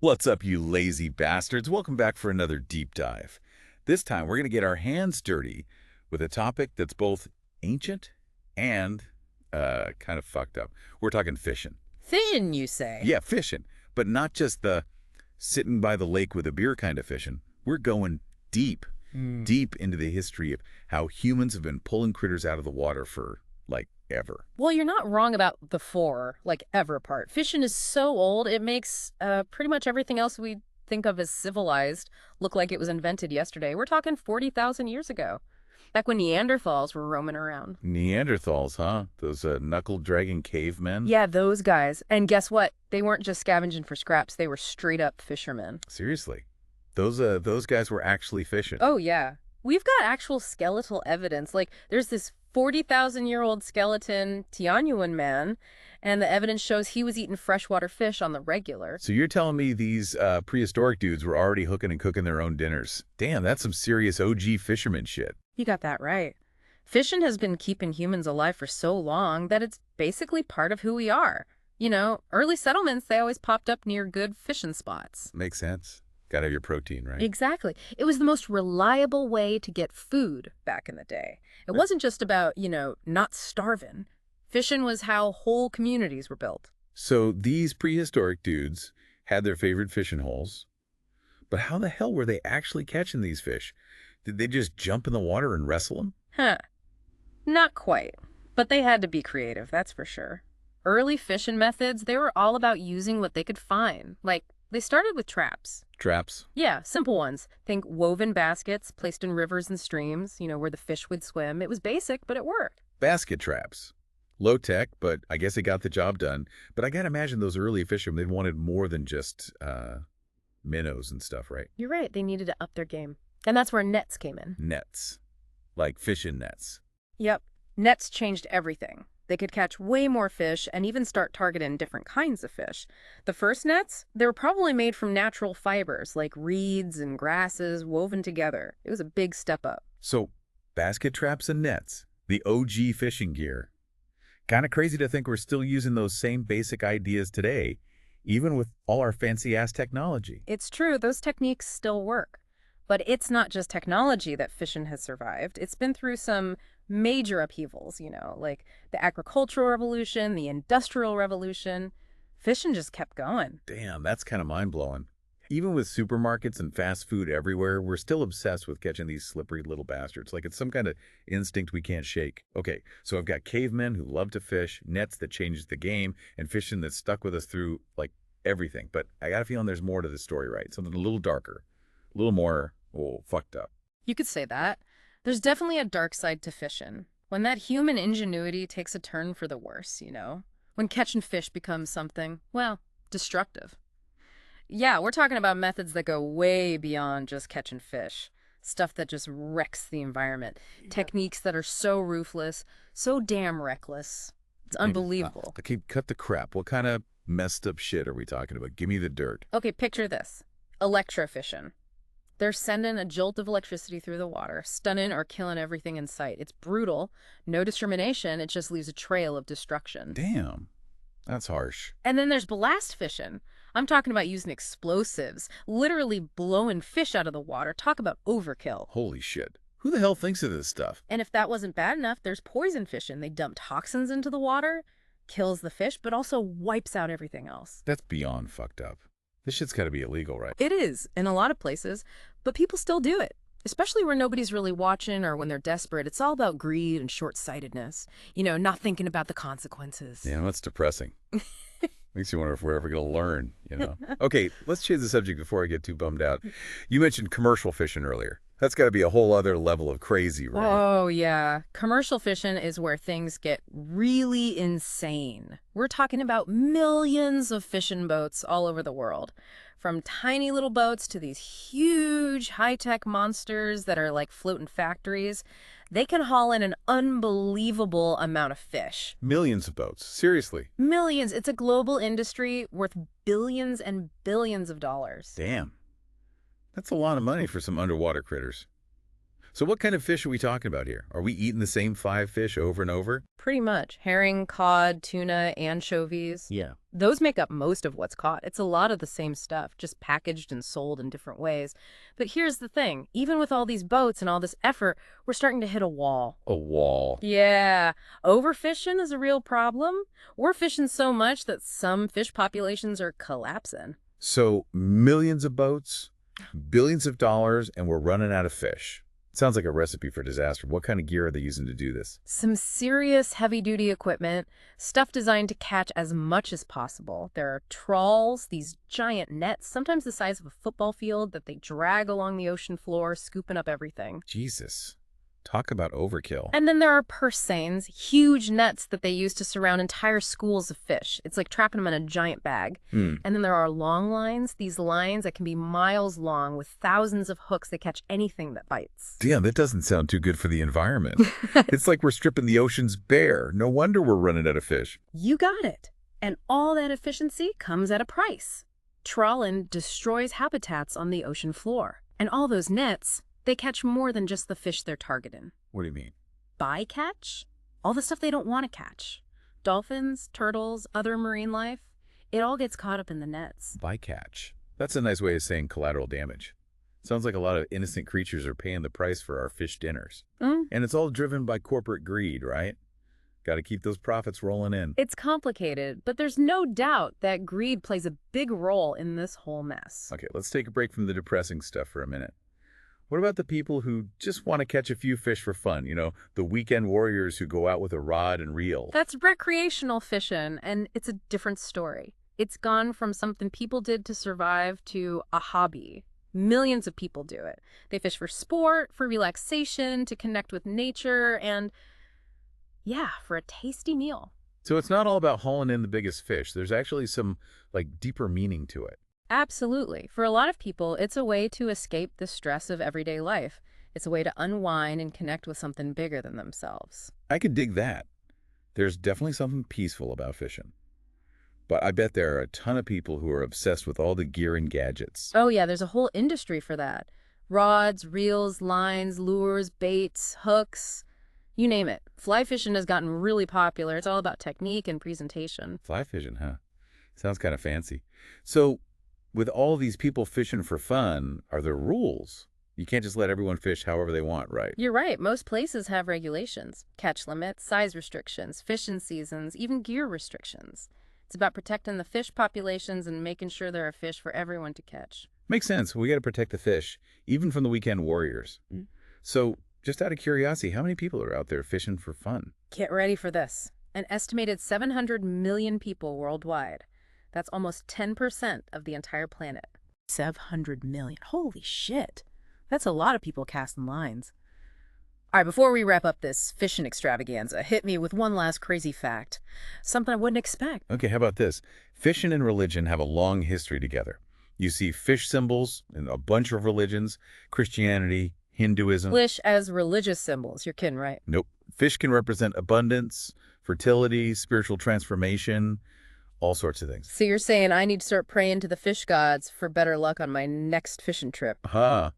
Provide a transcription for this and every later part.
What's up, you lazy bastards? Welcome back for another deep dive. This time, we're going to get our hands dirty with a topic that's both ancient and kind of fucked up. We're talking fishing. Thin, you say? Yeah, fishing. But not just the sitting by the lake with a beer kind of fishing. We're going deep, deep into the history of how humans have been pulling critters out of the water for, like, ever. Well, you're not wrong about the ever part. Fishing is so old, it makes pretty much everything else we think of as civilized look like it was invented yesterday. We're talking 40,000 years ago, back when Neanderthals were roaming around. Neanderthals, huh? Those knuckle-dragging cavemen? Yeah, those guys. And guess what? They weren't just scavenging for scraps. They were straight-up fishermen. Seriously. Those guys were actually fishing. Oh, yeah. We've got actual skeletal evidence. Like, there's this 40,000-year-old skeleton Tianyuan man, and the evidence shows he was eating freshwater fish on the regular. So you're telling me these prehistoric dudes were already hooking and cooking their own dinners? Damn, that's some serious OG fisherman shit. You got that right. Fishing has been keeping humans alive for so long that it's basically part of who we are. You know, early settlements, they always popped up near good fishing spots. Makes sense. Gotta have your protein, right? Exactly. It was the most reliable way to get food back in the day. It wasn't just about, not starving. Fishing was how whole communities were built. So these prehistoric dudes had their favorite fishing holes, but how the hell were they actually catching these fish? Did they just jump in the water and wrestle them? Huh. Not quite. But they had to be creative, that's for sure. Early fishing methods, they were all about using what they could find. Like, they started with traps. Traps? Yeah, simple ones. Think woven baskets placed in rivers and streams, where the fish would swim. It was basic, but it worked. Basket traps. Low tech, but I guess it got the job done. But I gotta imagine those early fishermen, they wanted more than just minnows and stuff, right? You're right. They needed to up their game. And that's where nets came in. Nets. Like fishing nets. Yep. Nets changed everything. They could catch way more fish and even start targeting different kinds of fish. The first nets, they were probably made from natural fibers like reeds and grasses woven together. It was a big step up. So, basket traps and nets, the OG fishing gear. Kind of crazy to think we're still using those same basic ideas today, even with all our fancy-ass technology. It's true, those techniques still work. But it's not just technology that fishing has survived. It's been through some major upheavals, like the agricultural revolution, the industrial revolution. Fishing just kept going. Damn, that's kind of mind-blowing. Even with supermarkets and fast food everywhere, we're still obsessed with catching these slippery little bastards. Like it's some kind of instinct we can't shake. Okay, so I've got cavemen who love to fish, nets that changed the game, and fishing that's stuck with us through, like, everything. But I got a feeling there's more to this story, right? Something a little darker, a little more, fucked up. You could say that. There's definitely a dark side to fishing. When that human ingenuity takes a turn for the worse, When catching fish becomes something, well, destructive. Yeah, we're talking about methods that go way beyond just catching fish. Stuff that just wrecks the environment. Yeah. Techniques that are so ruthless, so damn reckless. It's unbelievable. Okay, cut the crap. What kind of messed up shit are we talking about? Give me the dirt. Okay, picture this. Electrofishing. They're sending a jolt of electricity through the water, stunning or killing everything in sight. It's brutal. No discrimination. It just leaves a trail of destruction. Damn. That's harsh. And then there's blast fishing. I'm talking about using explosives, literally blowing fish out of the water. Talk about overkill. Holy shit. Who the hell thinks of this stuff? And if that wasn't bad enough, there's poison fishing. They dump toxins into the water, kills the fish, but also wipes out everything else. That's beyond fucked up. This shit's got to be illegal, right? It is, in a lot of places, but people still do it, especially where nobody's really watching or when they're desperate. It's all about greed and short-sightedness, not thinking about the consequences. Yeah, that's depressing. Makes you wonder if we're ever going to learn, Okay, let's change the subject before I get too bummed out. You mentioned commercial fishing earlier. That's got to be a whole other level of crazy, right? Oh, yeah. Commercial fishing is where things get really insane. We're talking about millions of fishing boats all over the world. From tiny little boats to these huge high-tech monsters that are like floating factories. They can haul in an unbelievable amount of fish. Millions of boats. Seriously. Millions. It's a global industry worth billions and billions of dollars. Damn. That's a lot of money for some underwater critters. So what kind of fish are we talking about here? Are we eating the same 5 fish over and over? Pretty much. Herring, cod, tuna, anchovies. Yeah. Those make up most of what's caught. It's a lot of the same stuff, just packaged and sold in different ways. But here's the thing. Even with all these boats and all this effort, we're starting to hit a wall. A wall. Yeah. Overfishing is a real problem. We're fishing so much that some fish populations are collapsing. So millions of boats, billions of dollars, and we're running out of fish. Sounds like a recipe for disaster. What kind of gear are they using to do this? Some serious heavy-duty equipment, stuff designed to catch as much as possible. There are trawls, these giant nets, sometimes the size of a football field, that they drag along the ocean floor, scooping up everything. Jesus. Talk about overkill. And then there are purse seines, huge nets that they use to surround entire schools of fish. It's like trapping them in a giant bag. And then there are long lines, these lines that can be miles long with thousands of hooks that catch anything that bites. Damn, that doesn't sound too good for the environment. It's like we're stripping the oceans bare. No wonder we're running out of fish. You got it. And all that efficiency comes at a price. Trawling destroys habitats on the ocean floor. And all those nets, they catch more than just the fish they're targeting. What do you mean? Bycatch? All the stuff they don't want to catch. Dolphins, turtles, other marine life. It all gets caught up in the nets. Bycatch. That's a nice way of saying collateral damage. Sounds like a lot of innocent creatures are paying the price for our fish dinners. And it's all driven by corporate greed, right? Got to keep those profits rolling in. It's complicated, but there's no doubt that greed plays a big role in this whole mess. Okay, let's take a break from the depressing stuff for a minute. What about the people who just want to catch a few fish for fun? You know, the weekend warriors who go out with a rod and reel. That's recreational fishing, and it's a different story. It's gone from something people did to survive to a hobby. Millions of people do it. They fish for sport, for relaxation, to connect with nature, and yeah, for a tasty meal. So it's not all about hauling in the biggest fish. There's actually some, deeper meaning to it. Absolutely. For a lot of people, it's a way to escape the stress of everyday life. It's a way to unwind and connect with something bigger than themselves. I could dig that. There's definitely something peaceful about fishing. But I bet there are a ton of people who are obsessed with all the gear and gadgets. Oh yeah, there's a whole industry for that. Rods, reels, lines, lures, baits, hooks, you name it. Fly fishing has gotten really popular. It's all about technique and presentation. Fly fishing, huh? Sounds kind of fancy. So, with all these people fishing for fun, are there rules? You can't just let everyone fish however they want, right? You're right. Most places have regulations. Catch limits, size restrictions, fishing seasons, even gear restrictions. It's about protecting the fish populations and making sure there are fish for everyone to catch. Makes sense. We got to protect the fish, even from the weekend warriors. So, just out of curiosity, how many people are out there fishing for fun? Get ready for this. An estimated 700 million people worldwide. That's almost 10% of the entire planet. 700 million. Holy shit. That's a lot of people casting lines. All right, before we wrap up this fishing extravaganza, hit me with one last crazy fact. Something I wouldn't expect. Okay, how about this? Fishing and religion have a long history together. You see fish symbols in a bunch of religions, Christianity, Hinduism. Fish as religious symbols. You're kidding, right? Nope. Fish can represent abundance, fertility, spiritual transformation, all sorts of things. So you're saying I need to start praying to the fish gods for better luck on my next fishing trip? Huh.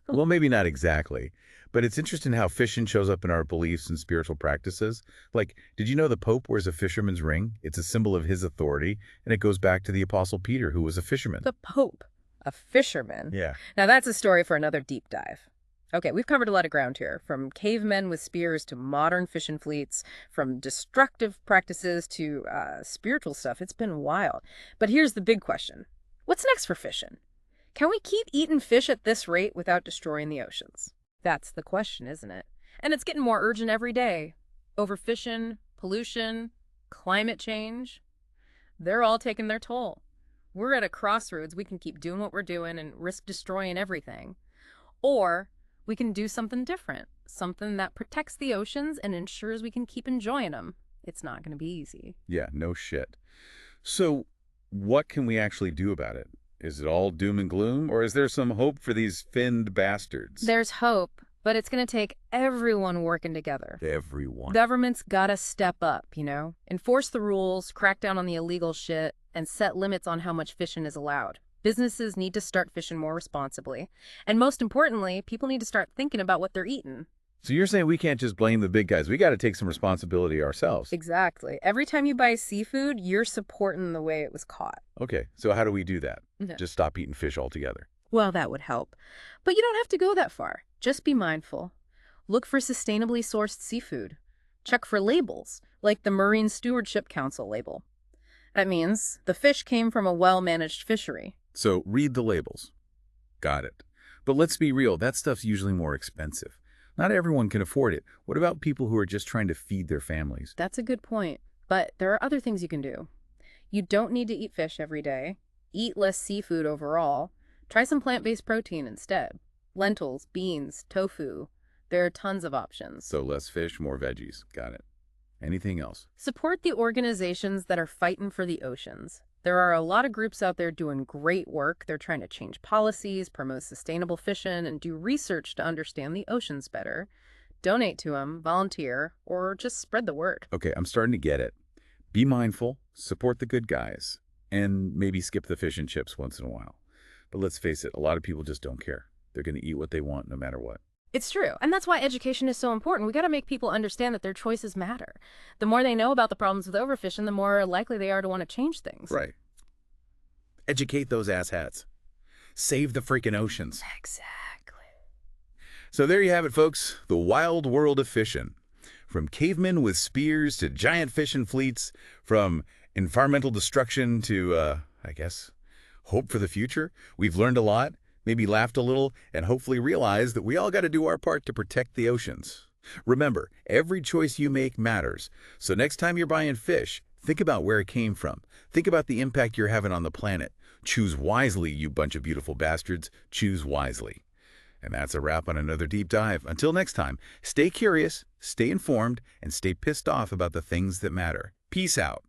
Well, maybe not exactly. But it's interesting how fishing shows up in our beliefs and spiritual practices. Did you know the Pope wears a fisherman's ring? It's a symbol of his authority, and it goes back to the Apostle Peter, who was a fisherman. The Pope, a fisherman? Yeah. Now that's a story for another deep dive. Okay, we've covered a lot of ground here, from cavemen with spears to modern fishing fleets, from destructive practices to spiritual stuff. It's been wild. But here's the big question. What's next for fishing? Can we keep eating fish at this rate without destroying the oceans? That's the question, isn't it? And it's getting more urgent every day. Overfishing, pollution, climate change, they're all taking their toll. We're at a crossroads. We can keep doing what we're doing and risk destroying everything. Or we can do something different, something that protects the oceans and ensures we can keep enjoying them. It's not going to be easy. Yeah, no shit. So what can we actually do about it? Is it all doom and gloom, or is there some hope for these finned bastards? There's hope, but it's going to take everyone working together. Everyone. Government's got to step up, enforce the rules, crack down on the illegal shit, and set limits on how much fishing is allowed. Businesses need to start fishing more responsibly. And most importantly, people need to start thinking about what they're eating. So you're saying we can't just blame the big guys. We got to take some responsibility ourselves. Exactly. Every time you buy seafood, you're supporting the way it was caught. Okay, so how do we do that? No. Just stop eating fish altogether. Well, that would help. But you don't have to go that far. Just be mindful. Look for sustainably sourced seafood. Check for labels, like the Marine Stewardship Council label. That means the fish came from a well-managed fishery. So read the labels. Got it. But let's be real, that stuff's usually more expensive. Not everyone can afford it. What about people who are just trying to feed their families? That's a good point. But there are other things you can do. You don't need to eat fish every day. Eat less seafood overall. Try some plant-based protein instead. Lentils, beans, tofu. There are tons of options. So less fish, more veggies. Got it. Anything else? Support the organizations that are fighting for the oceans. There are a lot of groups out there doing great work. They're trying to change policies, promote sustainable fishing, and do research to understand the oceans better. Donate to them, volunteer, or just spread the word. Okay, I'm starting to get it. Be mindful, support the good guys, and maybe skip the fish and chips once in a while. But let's face it, a lot of people just don't care. They're going to eat what they want no matter what. It's true, and that's why education is so important. We got to make people understand that their choices matter. The more they know about the problems with overfishing, the more likely they are to want to change things. Right. Educate those asshats. Save the freaking oceans. Exactly. So there you have it, folks. The wild world of fishing. From cavemen with spears to giant fishing fleets, from environmental destruction to, I guess, hope for the future. We've learned a lot, maybe laughed a little, and hopefully realized that we all got to do our part to protect the oceans. Remember, every choice you make matters. So next time you're buying fish, think about where it came from. Think about the impact you're having on the planet. Choose wisely, you bunch of beautiful bastards. Choose wisely. And that's a wrap on another deep dive. Until next time, stay curious, stay informed, and stay pissed off about the things that matter. Peace out.